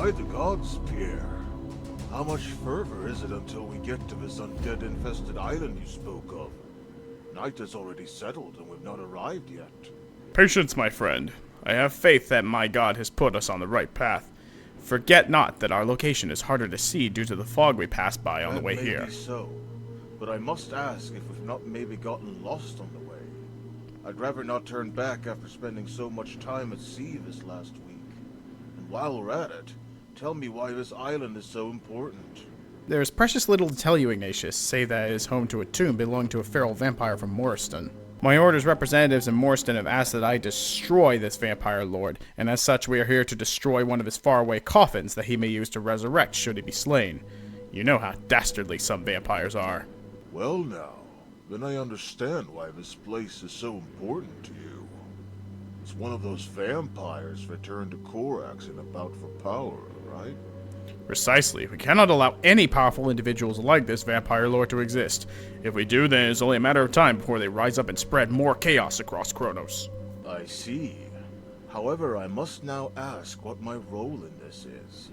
By the gods, Pierre. How much further is it until we get to this undead-infested island you spoke of? Night has already settled and we've not arrived yet. Patience, my friend. I have faith that my god has put us on the right path. Forget not that our location is harder to see due to the fog we passed by on the way here. That may be so, but I must ask if we've not maybe gotten lost on the way. I'd rather not turn back after spending so much time at sea this last week. And while we're at it, tell me why this island is so important. There is precious little to tell you, Ignatius, save that it is home to a tomb belonging to a feral vampire from Mauristen. My order's representatives in Mauristen have asked that I destroy this vampire lord, and as such we are here to destroy one of his faraway coffins that he may use to resurrect should he be slain. You know how dastardly some vampires are. Well now, then I understand why this place is so important to you. It's one of those vampires returned to Korax in a bout for power, right? Precisely. We cannot allow any powerful individuals like this vampire lord to exist. If we do, then it's only a matter of time before they rise up and spread more chaos across Kronos. I see. However, I must now ask what my role in this is.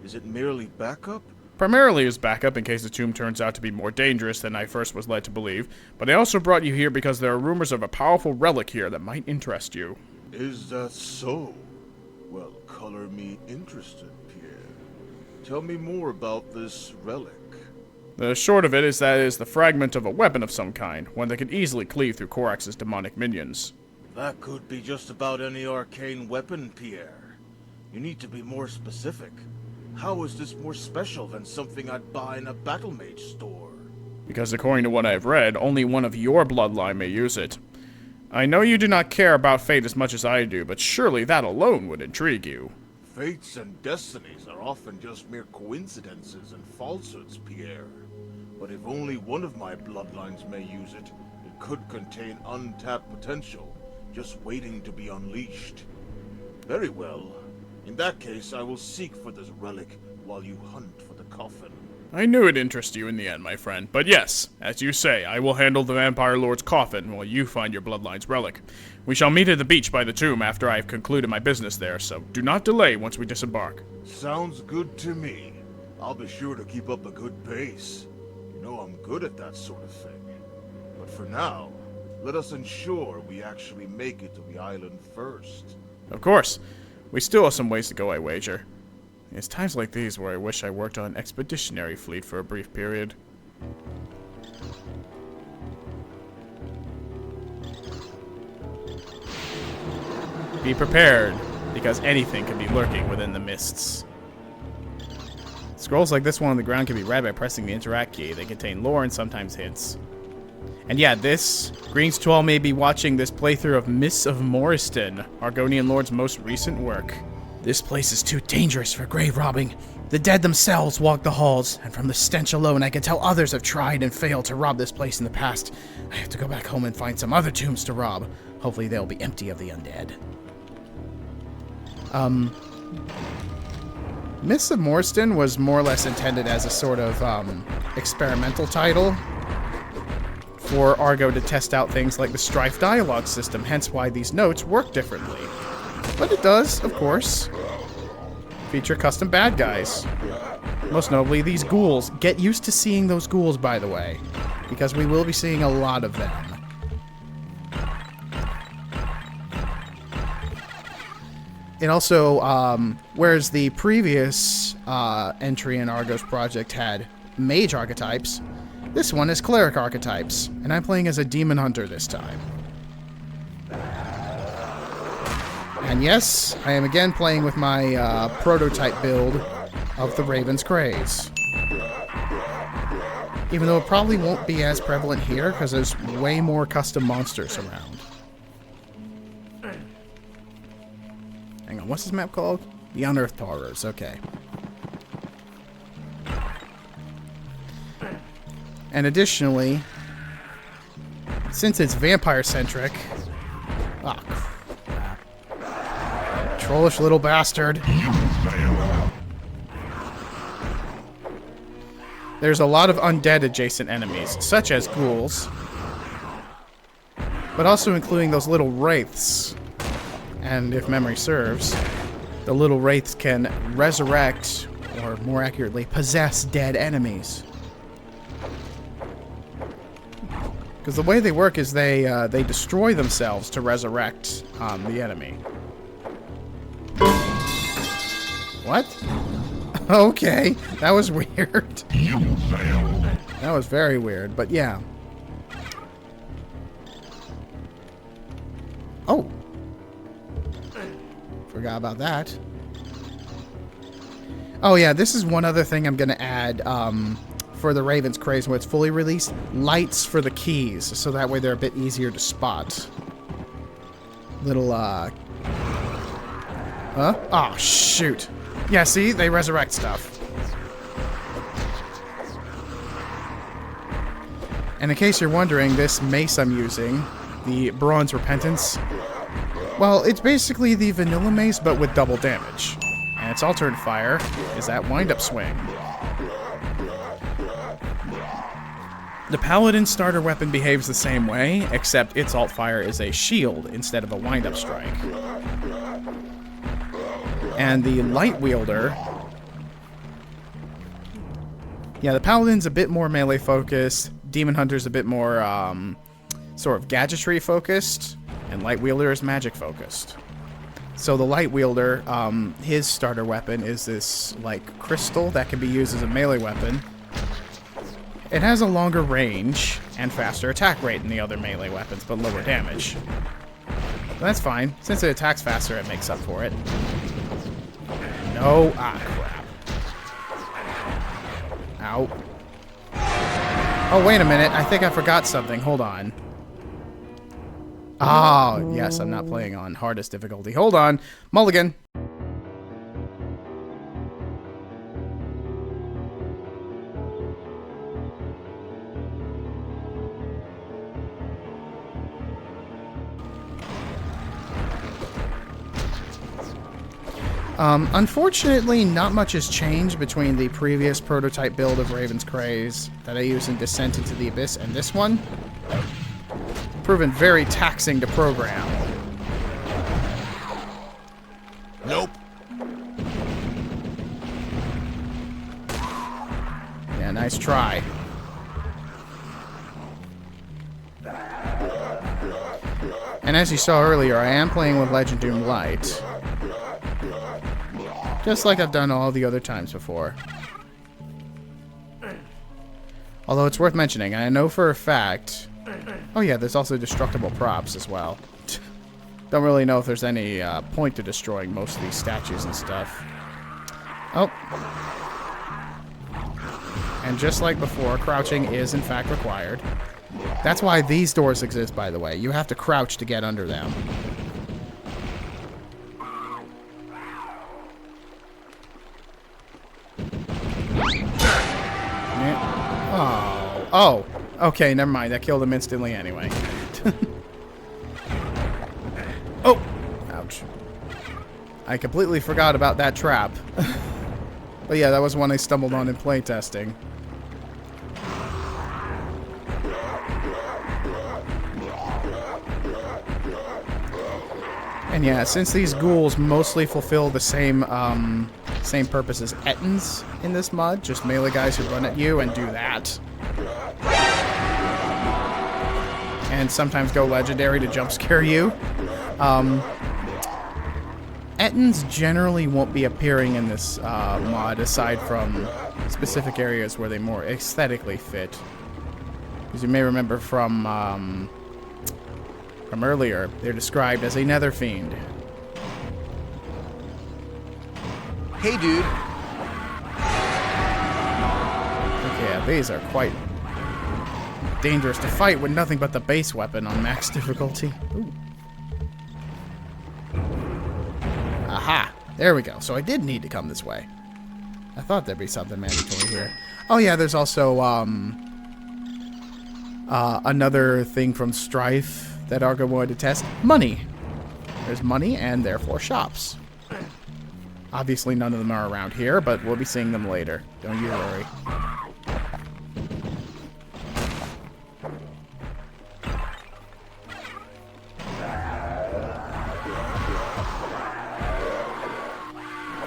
Is it merely backup? Primarily as backup in case the tomb turns out to be more dangerous than I first was led to believe, but I also brought you here because there are rumors of a powerful relic here that might interest you. Is that so? Well, color me interested, Pierre. Tell me more about this relic. The short of it is that it is the fragment of a weapon of some kind, one that could easily cleave through Korax's demonic minions. That could be just about any arcane weapon, Pierre. You need to be more specific. How is this more special than something I'd buy in a battle mage store? Because according to what I've read, only one of your bloodline may use it. I know you do not care about fate as much as I do, but surely that alone would intrigue you. Fates and destinies are often just mere coincidences and falsehoods, Pierre. But if only one of my bloodlines may use it, it could contain untapped potential, just waiting to be unleashed. Very well. In that case, I will seek for this relic while you hunt for the coffin. I knew it'd interest you in the end, my friend. But yes, as you say, I will handle the Vampire Lord's coffin while you find your bloodline's relic. We shall meet at the beach by the tomb after I have concluded my business there, so do not delay once we disembark. Sounds good to me. I'll be sure to keep up a good pace. You know I'm good at that sort of thing. But for now, let us ensure we actually make it to the island first. Of course. We still have some ways to go, I wager. It's times like these where I wish I worked on an expeditionary fleet for a brief period. Be prepared, because anything can be lurking within the mists. Scrolls like this one on the ground can be read by pressing the interact key. They contain lore and sometimes hints. And yeah, Greens to all may be watching this playthrough of Mists of Mauristen, Argonian Lord's most recent work. This place is too dangerous for grave robbing. The dead themselves walk the halls, and from the stench alone I can tell others have tried and failed to rob this place in the past. I have to go back home and find some other tombs to rob. Hopefully they'll be empty of the undead. Mists of Mauristen was more or less intended as a sort of, experimental title for Argo to test out things like the Strife dialogue system, hence why these notes work differently. But it does, of course, feature custom bad guys. Most notably, these ghouls. Get used to seeing those ghouls, by the way, because we will be seeing a lot of them. And also, whereas the previous entry in Argo's project had mage archetypes, this one is cleric archetypes, and I'm playing as a demon hunter this time. And yes, I am again playing with my prototype build of the Raven's Craze. Even though it probably won't be as prevalent here, because there's way more custom monsters around. Hang on, what's this map called? The Unearthed Horrors, okay. And additionally, since it's vampire-centric... Ah, crap. Trollish little bastard. There's a lot of undead adjacent enemies, such as ghouls, but also including those little wraiths, and if memory serves, the little wraiths can resurrect, or more accurately, possess dead enemies. Because the way they work is they destroy themselves to resurrect the enemy. What? Okay, that was weird. You failed. That was very weird, but yeah. Oh. Forgot about that. Oh yeah, this is one other thing I'm going to add for the Raven's Craze when it's fully released. Lights for the keys, so that way they're a bit easier to spot. Little, Huh? Oh, shoot. Yeah, see? They resurrect stuff. And in case you're wondering, this mace I'm using, the Bronze Repentance, well, it's basically the vanilla mace, but with double damage. And its alternate fire is that wind-up swing. The Paladin's starter weapon behaves the same way, except its alt fire is a shield instead of a wind-up strike. And the Light Wielder... Yeah, the Paladin's a bit more melee focused, Demon Hunter's a bit more sort of gadgetry focused, and Light Wielder is magic focused. So the Light Wielder, his starter weapon is this, like, crystal that can be used as a melee weapon. It has a longer range and faster attack rate than the other melee weapons, but lower damage. That's fine. Since it attacks faster, it makes up for it. No. Ah, crap. Ow. Oh, wait a minute. I think I forgot something. Hold on. Oh, yes, I'm not playing on hardest difficulty. Hold on. Mulligan. Unfortunately, not much has changed between the previous prototype build of Raven's Craze that I used in Descent into the Abyss and this one. Proven very taxing to program. Nope. Yeah, nice try. And as you saw earlier, I am playing with Legend Doom Light. Just like I've done all the other times before. Although it's worth mentioning, and I know for a fact... Oh yeah, there's also destructible props as well. Don't really know if there's any point to destroying most of these statues and stuff. Oh. And just like before, crouching is in fact required. That's why these doors exist, by the way. You have to crouch to get under them. Oh, okay, never mind. That killed him instantly anyway. Oh! Ouch. I completely forgot about that trap. But yeah, that was one I stumbled on in playtesting. And yeah, since these ghouls mostly fulfill the same purpose as Ettins in this mod, just melee guys who run at you and do that. And sometimes go legendary to jump scare you. Ettins generally won't be appearing in this mod aside from specific areas where they more aesthetically fit. As you may remember from earlier, they're described as a nether fiend. Hey, dude. Yeah, these are quite dangerous to fight with nothing but the base weapon on max difficulty. Ooh. Aha! There we go. So I did need to come this way. I thought there'd be something mandatory here. Oh yeah, there's also another thing from Strife that Argo wanted to test. Money. There's money and therefore shops. Obviously none of them are around here, but we'll be seeing them later. Don't you worry.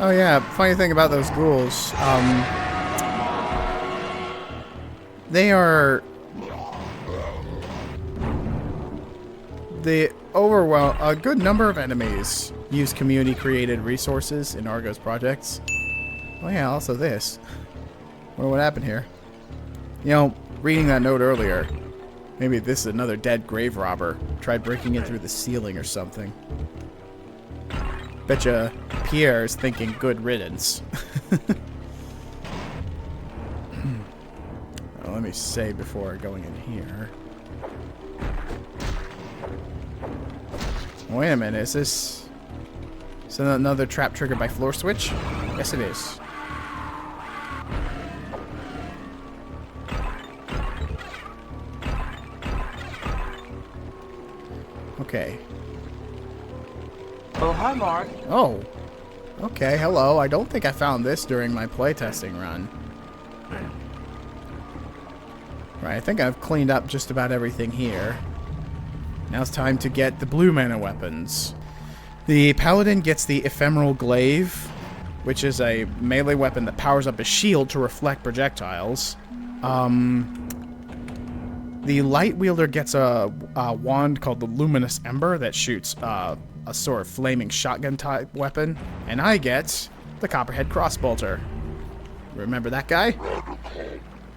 Oh yeah, funny thing about those ghouls, they are a good number of enemies use community-created resources in Argo's projects. Oh yeah, also this. Wonder what happened here. You know, reading that note earlier, maybe this is another dead grave robber. Tried breaking in through the ceiling or something. Betcha Pierre is thinking good riddance. Well, let me save before going in here. Wait a minute, is this another trap triggered by floor switch? Yes, it is. Okay. Oh, hi, Mark. Oh. Okay, hello. I don't think I found this during my playtesting run. Right, I think I've cleaned up just about everything here. Now it's time to get the blue mana weapons. The Paladin gets the Ephemeral Glaive, which is a melee weapon that powers up a shield to reflect projectiles. The Light Wielder gets a wand called the Luminous Ember that shoots a sort of flaming shotgun type weapon. And I get the Copperhead Crossbolter. Remember that guy? Radical,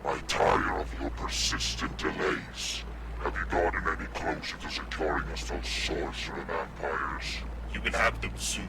I tire of your persistent delays. Have you gotten any closer to securing us those sorcerer vampires? You will have them soon.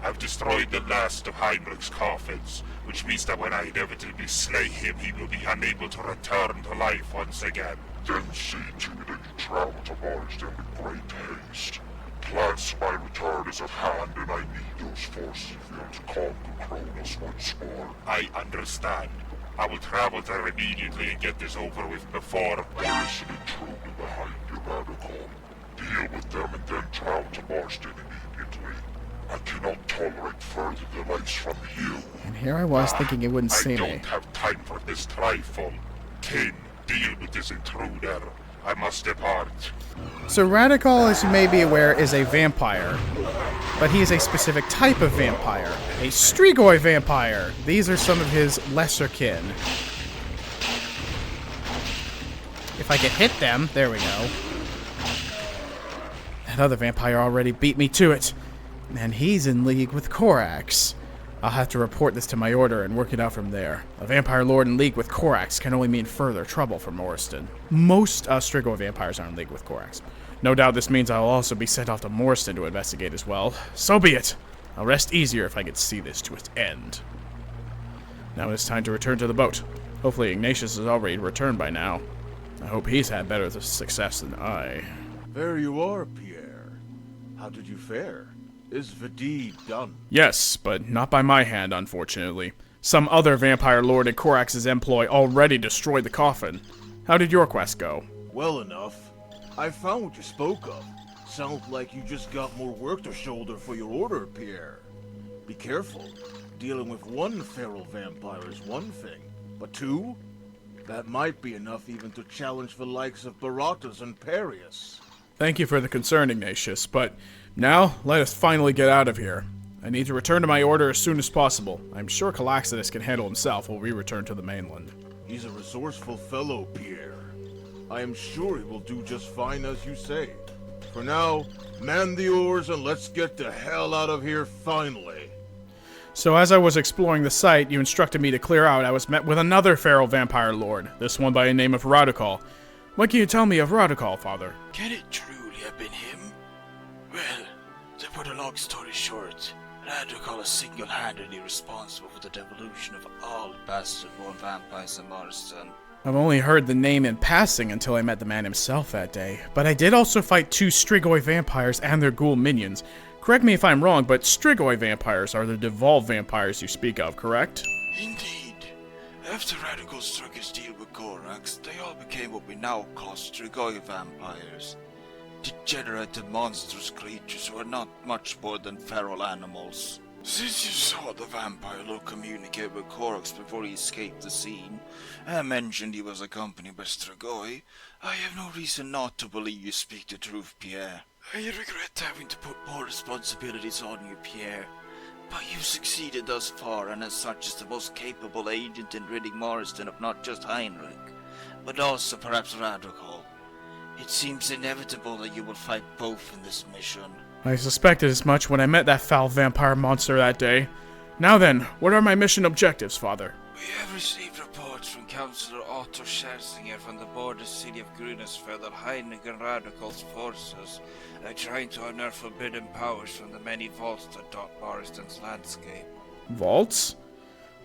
I've destroyed the last of Heinrich's coffins, which means that when I inevitably slay him, he will be unable to return to life once again. Then see to it that you travel to Mauristen with great haste. Plans for my return is at hand, and I need those forces if we are to conquer Kronos once more. I understand. I will travel there immediately and get this over with before... There is an intruder behind you, Radical. Deal with them and then travel to Mauristen immediately. I cannot tolerate further delays from you. And here I was thinking it wouldn't see I me. don't have time for this trifle. Kin, deal with this intruder. I must depart. So Radical, as you may be aware, is a vampire. But he is a specific type of vampire. A Strigoi vampire. These are some of his lesser kin. If I could hit them, there we go. That other vampire already beat me to it. And he's in league with Corax. I'll have to report this to my order and work it out from there. A vampire lord in league with Corax can only mean further trouble for Mauristen. Most Strigoi vampires are in league with Corax. No doubt this means I'll also be sent off to Mauristen to investigate as well. So be it. I'll rest easier if I could see this to its end. Now it's time to return to the boat. Hopefully Ignatius has already returned by now. I hope he's had better success than I. There you are, Pierre. How did you fare? Is the deed done? Yes, but not by my hand, unfortunately. Some other vampire lord in Corax's employ already destroyed the coffin. How did your quest go? Well enough. I found what you spoke of. Sounds like you just got more work to shoulder for your order, Pierre. Be careful. Dealing with one feral vampire is one thing, but two? That might be enough even to challenge the likes of Baratas and Perius. Thank you for the concern, Ignatius, but now let us finally get out of here. I need to return to my order as soon as possible. I'm sure Calaxidus can handle himself while we return to the mainland. He's a resourceful fellow, Pierre. I am sure he will do just fine as you say. For now, man the oars and let's get the hell out of here finally. So as I was exploring the site, you instructed me to clear out. I was met with another feral vampire lord, this one by the name of Radical. What can you tell me of Radical, Father? Can it truly have been him? Well, to put a long story short, Radical is single-handedly responsible for the devolution of all bastard-born vampires in Mauristen. I've only heard the name in passing until I met the man himself that day, but I did also fight 2 Strigoi vampires and their ghoul minions. Correct me if I'm wrong, but Strigoi vampires are the devolved vampires you speak of, correct? Indeed. After Radical struck his deal with Corax, they all became what we now call Strigoi vampires. Degenerate and monstrous creatures who are not much more than feral animals. Since you saw the vampire lord communicate with Corax before he escaped the scene, and mentioned he was accompanied by Strigoi, I have no reason not to believe you speak the truth, Pierre. I regret having to put more responsibilities on you, Pierre, But you've succeeded thus far, and as such is the most capable agent in ridding Mauristen of not just Heinrich, but also perhaps Radocol. It seems inevitable that you will fight both in this mission. I suspected as much when I met that foul vampire monster that day. Now then, what are my mission objectives, Father? We have received reports from Councillor Otto Scherzinger from the border city of Grünesfeld that Heinrich and Radokol's forces are trying to unearth forbidden powers from the many vaults that dot Mauristen's landscape. Vaults?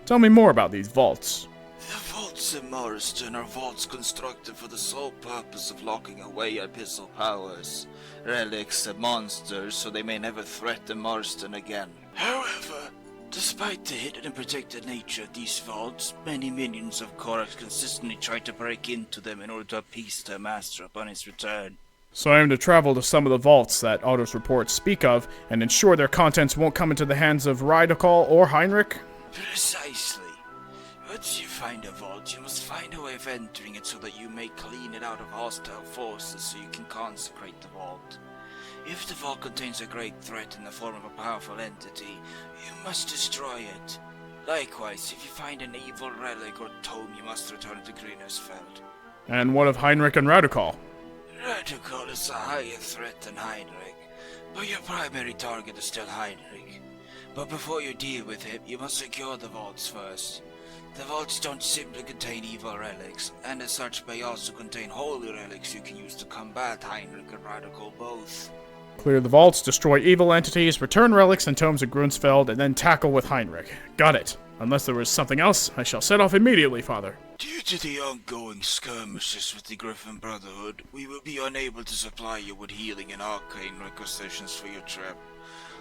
Tell me more about these vaults. The vaults in Mauristen are vaults constructed for the sole purpose of locking away abyssal powers, relics, and monsters so they may never threaten Mauristen again. However, despite the hidden and protected nature of these vaults, many minions of Korax consistently try to break into them in order to appease their master upon his return. So I am to travel to some of the vaults that Otto's reports speak of and ensure their contents won't come into the hands of Radocol or Heinrich? Precisely. Once you find a vault, you must find a way of entering it so that you may clean it out of hostile forces so you can consecrate the vault. If the vault contains a great threat in the form of a powerful entity, you must destroy it. Likewise, if you find an evil relic or tome, you must return it to Grünesfeld. And what of Heinrich and Radocol? Radocol is a higher threat than Heinrich, but your primary target is still Heinrich. But before you deal with him, you must secure the vaults first. The vaults don't simply contain evil relics, and as such may also contain holy relics you can use to combat Heinrich and Radocol both. Clear the vaults, destroy evil entities, return relics and tomes at Grünesfeld, and then tackle with Heinrich. Got it. Unless there was something else, I shall set off immediately, Father. Due to the ongoing skirmishes with the Griffin Brotherhood, we will be unable to supply you with healing and arcane requisitions for your trip,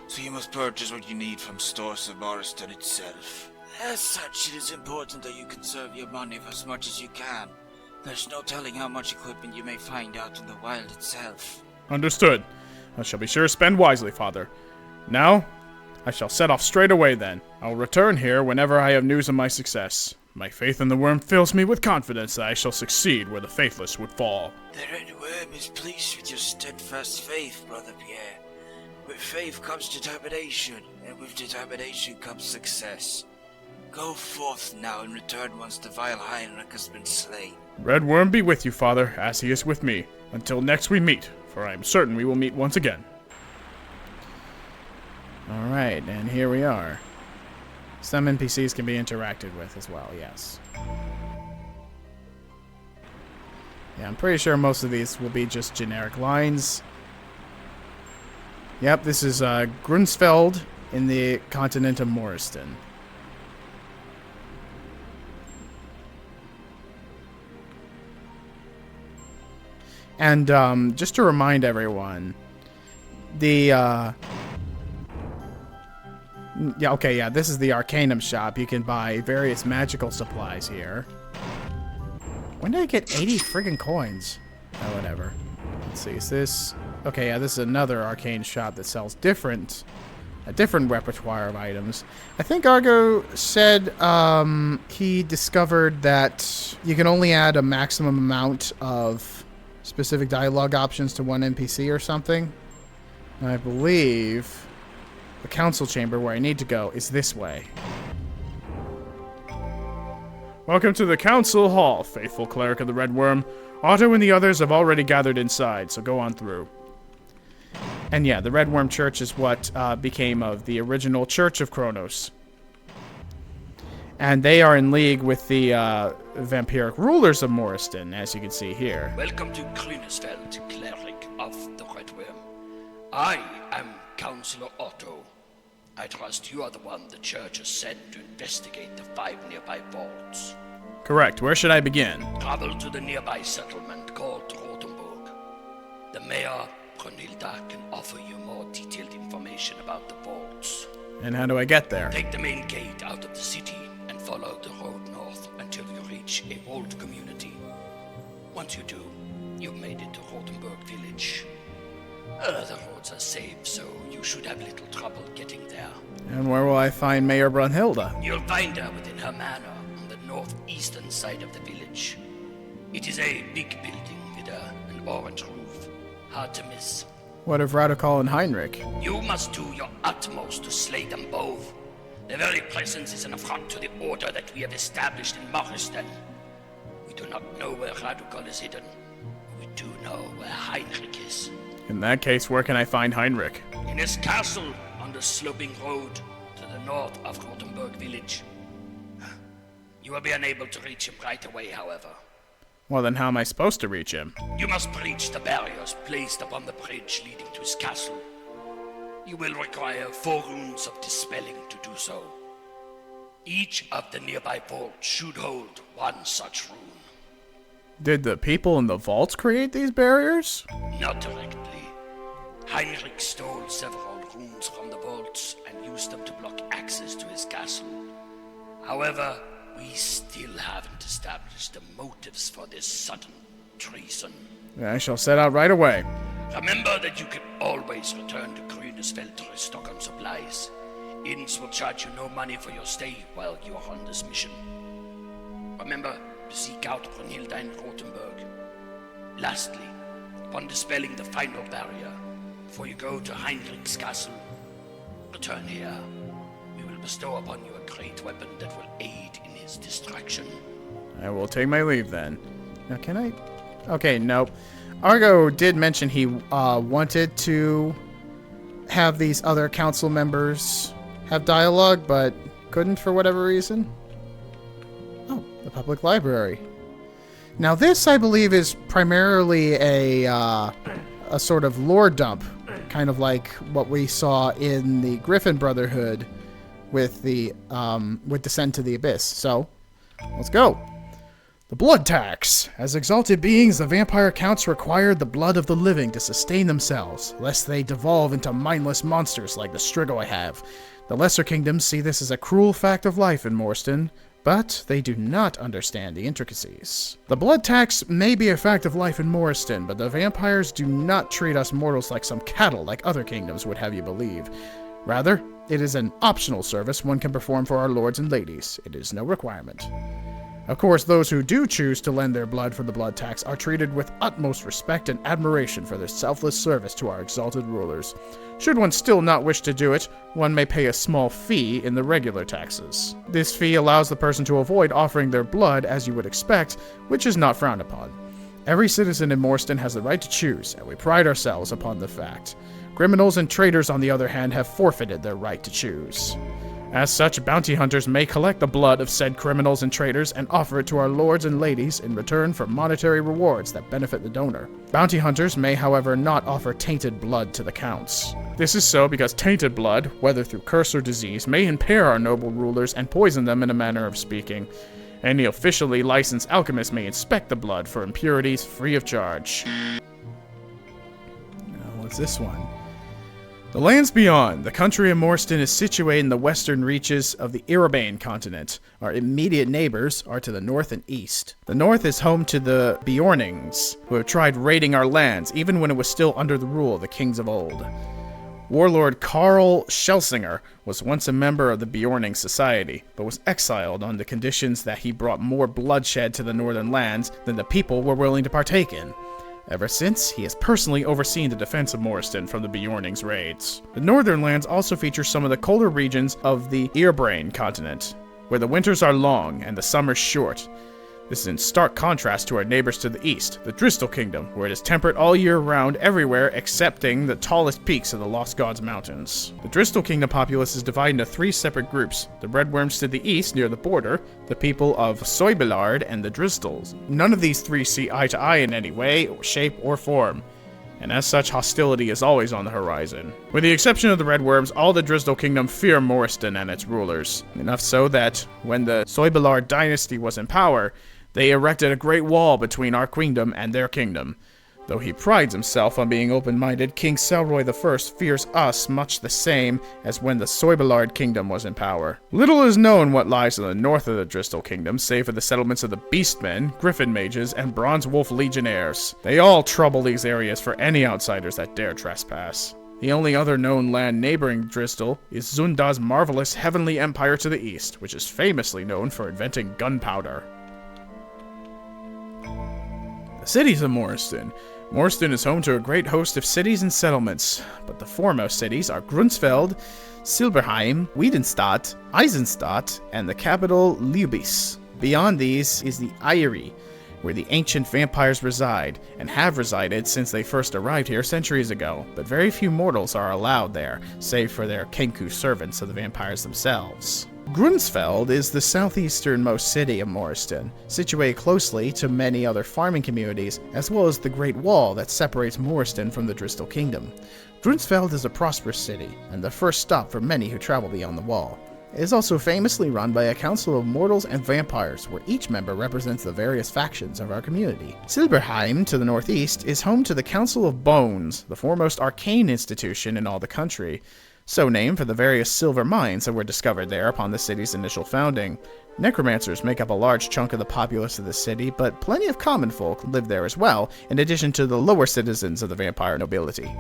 so you must purchase what you need from stores of Mauristen itself. As such, it is important that you conserve your money for as much as you can. There's no telling how much equipment you may find out in the wild itself. Understood. I shall be sure to spend wisely, Father. Now, I shall set off straight away then. I will return here whenever I have news of my success. My faith in the worm fills me with confidence that I shall succeed where the faithless would fall. The Red Worm is pleased with your steadfast faith, Brother Pierre. With faith comes determination, and with determination comes success. Go forth now and return once the vile Heinrich has been slain. Red Worm be with you, Father, as he is with me. Until next we meet, for I am certain we will meet once again. Alright, and here we are. Some NPCs can be interacted with as well, yes. Yeah, I'm pretty sure most of these will be just generic lines. Yep, this is Grünesfeld in the continent of Mauristen. And just to remind everyone, the this is the Arcanum shop. You can buy various magical supplies here. When did I get 80 friggin' coins? Oh, whatever. Let's see, is this... Okay, yeah, this is another arcane shop that sells a different repertoire of items. I think Argo said he discovered that you can only add a maximum amount of specific dialogue options to one NPC or something. And I believe the council chamber where I need to go is this way. Welcome to the council hall, faithful cleric of the Red Worm. Otto and the others have already gathered inside, so go on through. And yeah, the Red Worm Church is what became of the original Church of Kronos. And they are in league with the vampiric rulers of Mauristen, as you can see here. Welcome to Grünesfeld, Cleric of the Red Worm. I am Councillor Otto. I trust you are the one the church has sent to investigate the 5 nearby vaults. Correct. Where should I begin? Travel to the nearby settlement called Rotenburg. The mayor, Brunhilda, can offer you more detailed information about the vaults. And how do I get there? Take the main gate out of the city and follow the road north until you reach a walled community. Once you do, you've made it to Rotenburg village. The roads are safe, so you should have little trouble getting there. And where will I find Mayor Brunhilda? You'll find her within her manor on the northeastern side of the village. It is a big building with an orange roof. Hard to miss. What of Radocol and Heinrich? You must do your utmost to slay them both. Their very presence is an affront to the order that we have established in Mauristen. We do not know where Radukal is hidden. We do know where Heinrich is. In that case, where can I find Heinrich? In his castle on the sloping road to the north of Rothenburg village. You will be unable to reach him right away, however. Well, then how am I supposed to reach him? You must breach the barriers placed upon the bridge leading to his castle. You will require 4 runes of dispelling to do so. Each of the nearby vaults should hold 1 such rune. Did the people in the vaults create these barriers? Not directly. Heinrich stole several runes from the vaults and used them to block access to his castle. However, we still haven't established the motives for this sudden treason. I shall set out right away. Remember that you can always return to Grünesfeld to restock on supplies. Inns will charge you no money for your stay while you are on this mission. Remember to seek out Brunhilde in Rothenburg. Lastly, upon dispelling the final barrier, before you go to Heinrich's castle, return here. We will bestow upon you a great weapon that will aid in his destruction. I will take my leave then. Now, can I? Okay, nope. Argo did mention he wanted to have these other council members have dialogue, but couldn't for whatever reason. Oh, the public library. Now this, I believe, is primarily a sort of lore dump, kind of like what we saw in the Griffin Brotherhood with the with Descent to the Abyss. So, let's go. The blood tax. As exalted beings, the vampire counts required the blood of the living to sustain themselves, lest they devolve into mindless monsters like the Strigoi have. The lesser kingdoms see this as a cruel fact of life in Mauristen, but they do not understand the intricacies. The blood tax may be a fact of life in Mauristen, but the vampires do not treat us mortals like some cattle like other kingdoms would have you believe. Rather, it is an optional service one can perform for our lords and ladies. It is no requirement. Of course, those who do choose to lend their blood for the blood tax are treated with utmost respect and admiration for their selfless service to our exalted rulers. Should one still not wish to do it, one may pay a small fee in the regular taxes. This fee allows the person to avoid offering their blood as you would expect, which is not frowned upon. Every citizen in Mauristen has the right to choose, and we pride ourselves upon the fact. Criminals and traitors, on the other hand, have forfeited their right to choose. As such, bounty hunters may collect the blood of said criminals and traitors and offer it to our lords and ladies in return for monetary rewards that benefit the donor. Bounty hunters may, however, not offer tainted blood to the counts. This is so because tainted blood, whether through curse or disease, may impair our noble rulers and poison them in a manner of speaking. Any officially licensed alchemist may inspect the blood for impurities free of charge. Now, what's this one? The lands beyond. The country of Mauristen is situated in the western reaches of the Irabane continent. Our immediate neighbors are to the north and east. The north is home to the Bjornings, who have tried raiding our lands, even when it was still under the rule of the kings of old. Warlord Karl Schelsinger was once a member of the Bjorning Society, but was exiled on the conditions that he brought more bloodshed to the northern lands than the people were willing to partake in. Ever since, he has personally overseen the defense of Mauristen from the Bjorning's raids. The northern lands also feature some of the colder regions of the Irabane continent, where the winters are long and the summers short. This is in stark contrast to our neighbors to the east, the Dristel Kingdom, where it is temperate all year round everywhere excepting the tallest peaks of the Lost Gods Mountains. The Dristel Kingdom populace is divided into 3 separate groups: the Redworms to the east near the border, the people of Soibelard, and the Dristels. None of these 3 see eye to eye in any way, or shape, or form, and as such hostility is always on the horizon. With the exception of the Redworms, all the Dristel Kingdom fear Mauristen and its rulers, enough so that when the Soibelard dynasty was in power, they erected a great wall between our kingdom and their kingdom. Though he prides himself on being open-minded, King Selroy I fears us much the same as when the Soibelard kingdom was in power. Little is known what lies to the north of the Dristel Kingdom, save for the settlements of the Beastmen, Griffin Mages, and Bronze Wolf Legionnaires. They all trouble these areas for any outsiders that dare trespass. The only other known land neighboring Dristel is Zunda's marvelous Heavenly Empire to the east, which is famously known for inventing gunpowder. Cities of Mauristen. Mauristen is home to a great host of cities and settlements, but the foremost cities are Grunsfeld, Silberheim, Wiedenstadt, Eisenstadt, and the capital Lubis. Beyond these is the Eyrie, where the ancient vampires reside, and have resided since they first arrived here centuries ago, but very few mortals are allowed there, save for their Kenku servants of the vampires themselves. Grunsfeld is the southeasternmost city of Mauristen, situated closely to many other farming communities, as well as the Great Wall that separates Mauristen from the Dristal Kingdom. Grunsfeld is a prosperous city, and the first stop for many who travel beyond the wall. It is also famously run by a council of mortals and vampires, where each member represents the various factions of our community. Silberheim, to the northeast, is home to the Council of Bones, the foremost arcane institution in all the country, so named for the various silver mines that were discovered there upon the city's initial founding. Necromancers make up a large chunk of the populace of the city, but plenty of common folk live there as well, in addition to the lower citizens of the vampire nobility.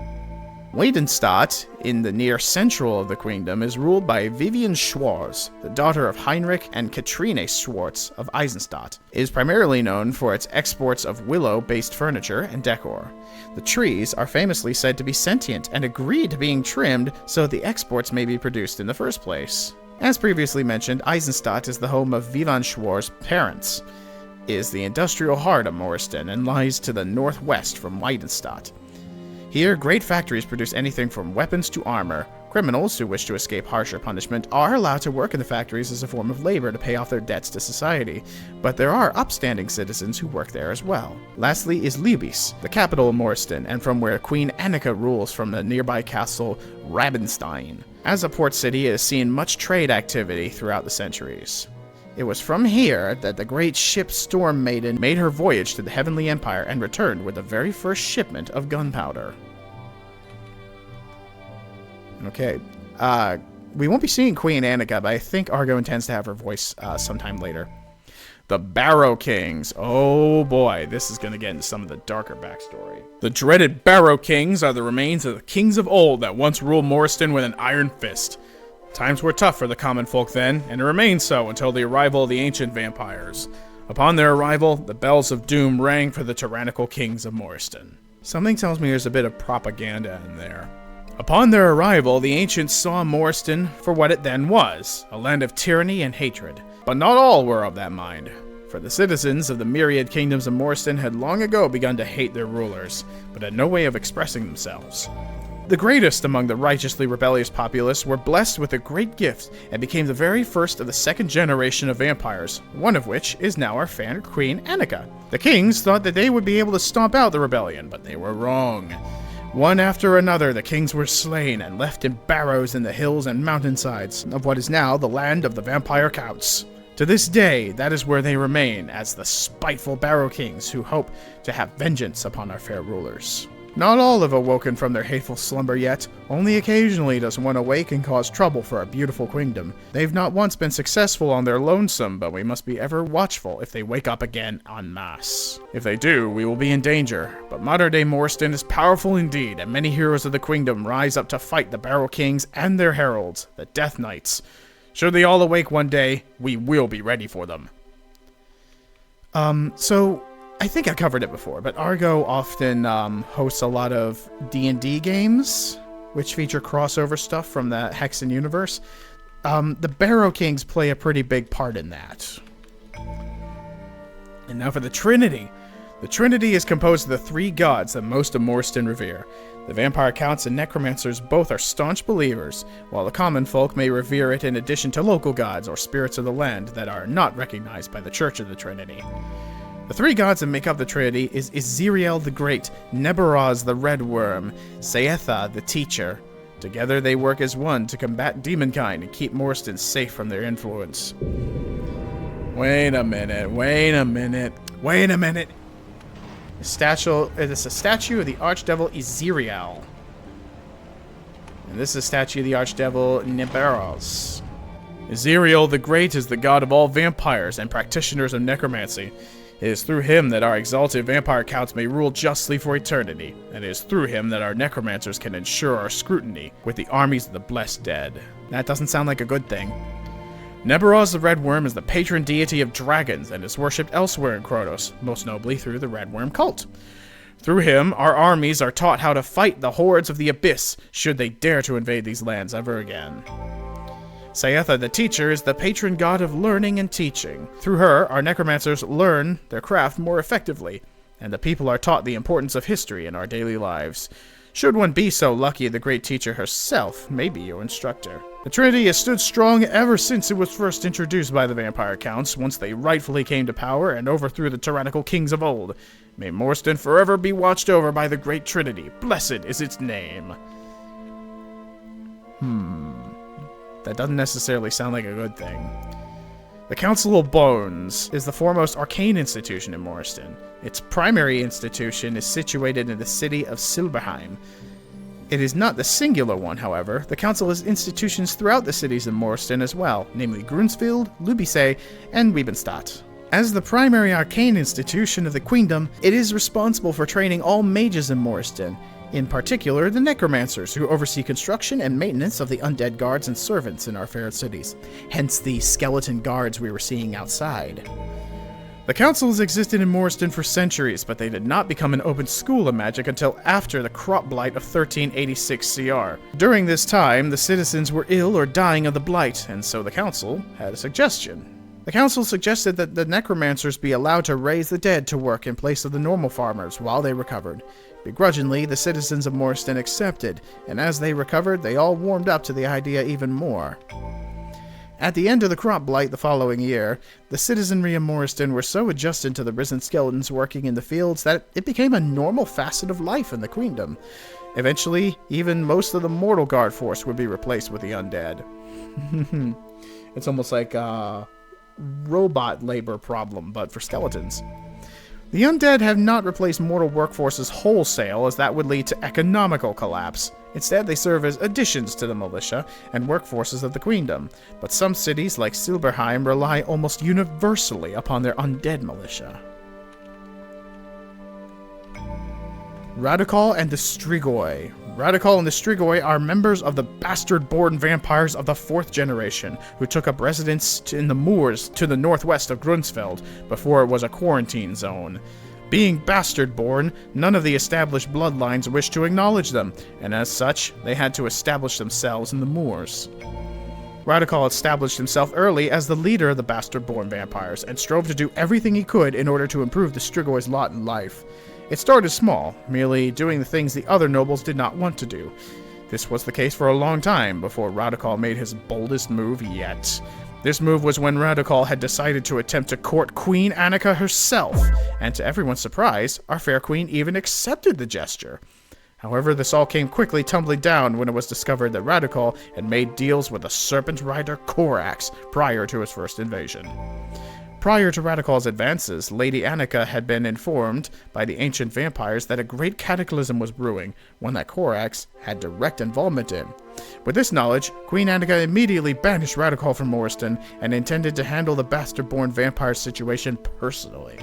Wiedenstadt, in the near central of the kingdom, is ruled by Vivian Schwarz, the daughter of Heinrich and Katrine Schwarz of Eisenstadt. It is primarily known for its exports of willow-based furniture and decor. The trees are famously said to be sentient and agree to being trimmed so the exports may be produced in the first place. As previously mentioned, Eisenstadt is the home of Vivian Schwarz's parents, is the industrial heart of Mauristen, and lies to the northwest from Wiedenstadt. Here, great factories produce anything from weapons to armor. Criminals who wish to escape harsher punishment are allowed to work in the factories as a form of labor to pay off their debts to society, but there are upstanding citizens who work there as well. Lastly is Lubis, the capital of Mauristen, and from where Queen Annika rules from the nearby castle Rabenstein. As a port city, it has seen much trade activity throughout the centuries. It was from here that the great ship Storm Maiden made her voyage to the Heavenly Empire and returned with the very first shipment of gunpowder. Okay, we won't be seeing Queen Annika, but I think Argo intends to have her voice sometime later. The Barrow Kings. Oh boy, this is going to get into some of the darker backstory. The dreaded Barrow Kings are the remains of the kings of old that once ruled Mauristen with an iron fist. Times were tough for the common folk then, and it remained so until the arrival of the ancient vampires. Upon their arrival, the bells of doom rang for the tyrannical kings of Mauristen. Something tells me there's a bit of propaganda in there. Upon their arrival, the ancients saw Mauristen for what it then was, a land of tyranny and hatred. But not all were of that mind, for the citizens of the myriad kingdoms of Mauristen had long ago begun to hate their rulers, but had no way of expressing themselves. The greatest among the righteously rebellious populace were blessed with a great gift and became the very first of the second generation of vampires, one of which is now our fan Queen Annika. The kings thought that they would be able to stomp out the rebellion, but they were wrong. One after another, the kings were slain and left in barrows in the hills and mountainsides of what is now the land of the vampire counts. To this day, that is where they remain as the spiteful Barrow Kings who hope to have vengeance upon our fair rulers. Not all have awoken from their hateful slumber yet. Only occasionally does one awake and cause trouble for our beautiful kingdom. They've not once been successful on their lonesome, but we must be ever watchful if they wake up again en masse. If they do, we will be in danger. But modern-day Mauristen is powerful indeed, and many heroes of the kingdom rise up to fight the Barrow Kings and their heralds, the Death Knights. Should they all awake one day, we will be ready for them. I think I covered it before, but Argo often hosts a lot of D&D games, which feature crossover stuff from the Hexen universe. The Barrow Kings play a pretty big part in that. And now for the Trinity. The Trinity is composed of the three gods that most of Mauristen revere. The vampire counts and necromancers both are staunch believers, while the common folk may revere it in addition to local gods or spirits of the land that are not recognized by the Church of the Trinity. The three gods that make up the Trinity is Iziriel the Great, Nebaraz the Red Worm, Saetha the Teacher. Together they work as one to combat demonkind and keep Mauristen safe from their influence. Wait a minute. It is a statue of the Archdevil Iziriel. And this is a statue of the Archdevil Nebaraz. Iziriel the Great is the god of all vampires and practitioners of necromancy. It is through him that our exalted vampire counts may rule justly for eternity, and it is through him that our necromancers can ensure our scrutiny with the armies of the blessed dead. That doesn't sound like a good thing. Nebaraz the Red Worm is the patron deity of dragons and is worshipped elsewhere in Kronos, most notably through the Red Worm cult. Through him, our armies are taught how to fight the hordes of the Abyss, should they dare to invade these lands ever again. Sayetha the Teacher is the patron god of learning and teaching. Through her, our necromancers learn their craft more effectively, and the people are taught the importance of history in our daily lives. Should one be so lucky, the great teacher herself may be your instructor. The Trinity has stood strong ever since it was first introduced by the Vampire Counts, once they rightfully came to power and overthrew the tyrannical kings of old. May Mauristen forever be watched over by the great Trinity. Blessed is its name. That doesn't necessarily sound like a good thing. The Council of Bones is the foremost arcane institution in Mauristen. Its primary institution is situated in the city of Silberheim. It is not the singular one, however. The Council has institutions throughout the cities of Mauristen as well, namely Grunsfield, Lubisse, and Wiebenstadt. As the primary arcane institution of the Queendom, it is responsible for training all mages in Mauristen, in particular the necromancers, who oversee construction and maintenance of the undead guards and servants in our fair cities, hence the skeleton guards we were seeing outside. The council has existed in Mauristen for centuries, but they did not become an open school of magic until after the crop blight of 1386 CR. During this time, the citizens were ill or dying of the blight, and so the council had a suggestion. The council suggested that the necromancers be allowed to raise the dead to work in place of the normal farmers while they recovered. Begrudgingly, the citizens of Mauristen accepted, and as they recovered, they all warmed up to the idea even more. At the end of the crop blight the following year, the citizenry of Mauristen were so adjusted to the risen skeletons working in the fields that it became a normal facet of life in the Queendom. Eventually, even most of the mortal guard force would be replaced with the undead. It's almost like a robot labor problem, but for skeletons. The undead have not replaced mortal workforces wholesale, as that would lead to economical collapse. Instead, they serve as additions to the militia and workforces of the Queendom, but some cities like Silberheim rely almost universally upon their undead militia. Radikal and the Strigoi. Radikal and the Strigoi are members of the bastard-born vampires of the 4th generation, who took up residence in the moors to the northwest of Grunsfeld, before it was a quarantine zone. Being bastard-born, none of the established bloodlines wished to acknowledge them, and as such, they had to establish themselves in the moors. Radikal established himself early as the leader of the bastard-born vampires, and strove to do everything he could in order to improve the Strigoi's lot in life. It started small, merely doing the things the other nobles did not want to do. This was the case for a long time, before Radikal made his boldest move yet. This move was when Radikal had decided to attempt to court Queen Annika herself, and to everyone's surprise, our fair queen even accepted the gesture. However, this all came quickly tumbling down when it was discovered that Radikal had made deals with the Serpent Rider Korax prior to his first invasion. Prior to Radikal's advances, Lady Annika had been informed by the ancient vampires that a great cataclysm was brewing, one that Korax had direct involvement in. With this knowledge, Queen Annika immediately banished Radikal from Mauristen and intended to handle the bastard-born vampire situation personally.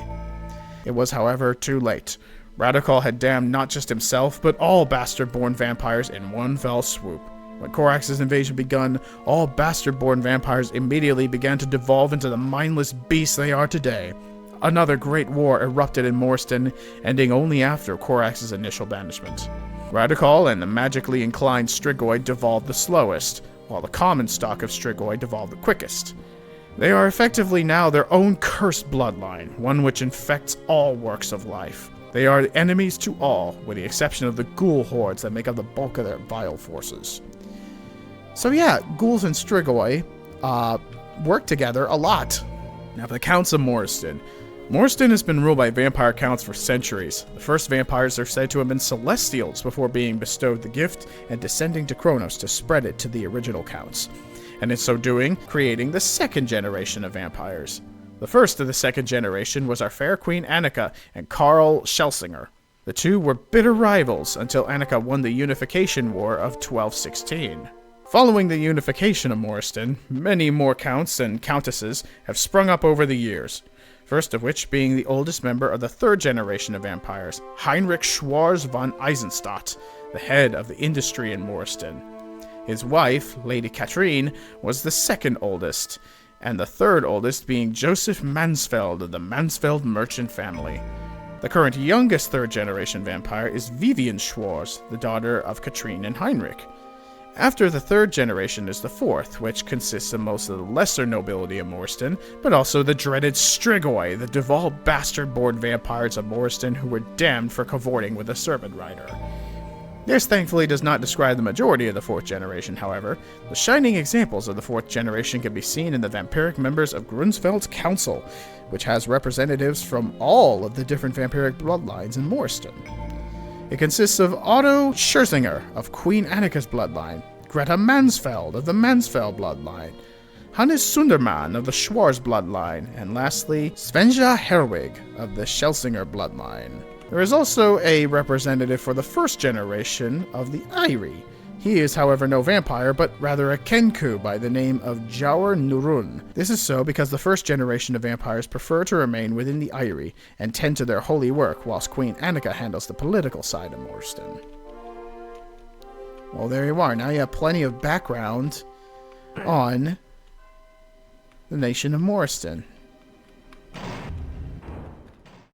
It was, however, too late. Radikal had damned not just himself, but all bastard-born vampires in one fell swoop. When Korax's invasion begun, all bastard-born vampires immediately began to devolve into the mindless beasts they are today. Another great war erupted in Mauristen, ending only after Korax's initial banishment. Radikal and the magically inclined Strigoi devolved the slowest, while the common stock of Strigoi devolved the quickest. They are effectively now their own cursed bloodline, one which infects all works of life. They are enemies to all, with the exception of the ghoul hordes that make up the bulk of their vile forces. So yeah, ghouls and Strigoi work together a lot. Now for the Counts of Mauristen. Mauristen has been ruled by vampire counts for centuries. The first vampires are said to have been celestials before being bestowed the gift and descending to Kronos to spread it to the original counts, and in so doing, creating the second generation of vampires. The first of the second generation was our fair Queen Annika and Karl Schelsinger. The two were bitter rivals until Annika won the Unification War of 1216. Following the unification of Mauristen, many more counts and countesses have sprung up over the years, first of which being the oldest member of the 3rd generation of vampires, Heinrich Schwarz von Eisenstadt, the head of the industry in Mauristen. His wife, Lady Katrine, was the 2nd oldest, and the 3rd oldest being Joseph Mansfeld of the Mansfeld merchant family. The current youngest third-generation vampire is Vivian Schwarz, the daughter of Katrine and Heinrich. After the third generation is the fourth, which consists of most of the lesser nobility of Mauristen, but also the dreaded Strigoi, the Duval bastard-born vampires of Mauristen who were damned for cavorting with a servant rider. This thankfully does not describe the majority of the fourth generation, however. The shining examples of the fourth generation can be seen in the vampiric members of Grunsfeld's Council, which has representatives from all of the different vampiric bloodlines in Mauristen. It consists of Otto Scherzinger of Queen Annika's bloodline, Greta Mansfeld of the Mansfeld bloodline, Hannes Sundermann of the Schwarz bloodline, and lastly, Svenja Herwig of the Schelsinger bloodline. There is also a representative for the first generation of the Airi. He is, however, no vampire, but rather a Kenku by the name of Jaur Nurun. This is so because the first generation of vampires prefer to remain within the Airi and tend to their holy work, whilst Queen Annika handles the political side of Mauristen. Well, there you are. Now you have plenty of background on the nation of Mauristen.